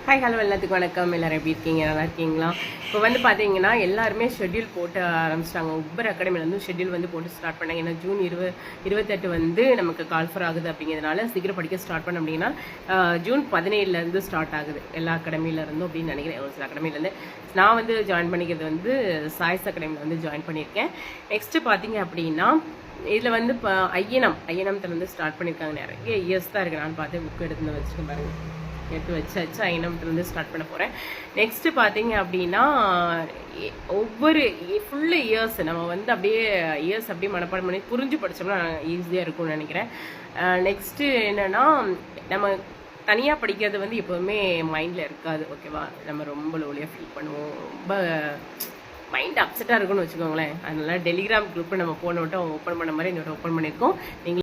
Hi hello எல்லாத்துக்கும் வணக்கம். எல்லோரும் எப்படி இருக்கீங்க? நல்லா இருக்கீங்களா? இப்போ வந்து பார்த்தீங்கன்னா எல்லாருமே ஷெட்யூல் போட்டு ஆரம்பிச்சிட்டாங்க. ஒவ்வொரு அகாடமிலேருந்து ஷெட்யூல் வந்து போட்டு ஸ்டார்ட் பண்ணாங்க. ஏன்னா ஜூன் 28 வந்து நமக்கு கால்ஃபர் ஆகுது அப்படிங்கிறதுனால சீக்கிரம் படிக்க ஸ்டார்ட் பண்ண அப்படின்னா ஜூன் 17 ஸ்டார்ட் ஆகுது எல்லா அகாடமியிலேருந்தும் அப்படின்னு நினைக்கிறேன். ஒரு சில அகாடமிலேருந்து நான் வந்து ஜாயின் பண்ணிக்கிறது வந்து சாய்ஸ் அகாடமியில் வந்து ஜாயின் பண்ணியிருக்கேன். நெக்ஸ்ட்டு பார்த்தீங்க அப்படின்னா இதில் வந்து இப்போ ஐயனத்தில் வந்து ஸ்டார்ட் பண்ணியிருக்காங்க. நிறைய இயர்ஸ் தான் இருக்குது. நான் பார்த்து புக் எடுத்து வச்சுட்டு பாருங்கள், எடுத்து வச்சாச்சு. ஐநம்லேருந்து ஸ்டார்ட் பண்ண போகிறேன். நெக்ஸ்ட்டு பார்த்தீங்க அப்படின்னா ஒவ்வொரு ஃபுல்லு இயர்ஸ் நம்ம வந்து அப்படியே இயர்ஸ் அப்படியே மனப்பாடம் பண்ணி புரிஞ்சு படித்தோம்னா ஈஸியாக இருக்கும்னு நினைக்கிறேன். நெக்ஸ்ட்டு என்னென்னா நம்ம தனியாக படிக்கிறது வந்து எப்போவுமே மைண்டில் இருக்காது. ஓகேவா? நம்ம ரொம்ப லோலியாக ஃபீல் பண்ணுவோம், ரொம்ப மைண்ட் அப்செட்டாக இருக்கும்னு வச்சுக்கோங்களேன். அதனால டெலிகிராம் குரூப்பை நம்ம போன விட்டு ஓப்பன் பண்ண மாதிரி இன்னொரு ஓப்பன் பண்ணியிருக்கோம். நீங்கள்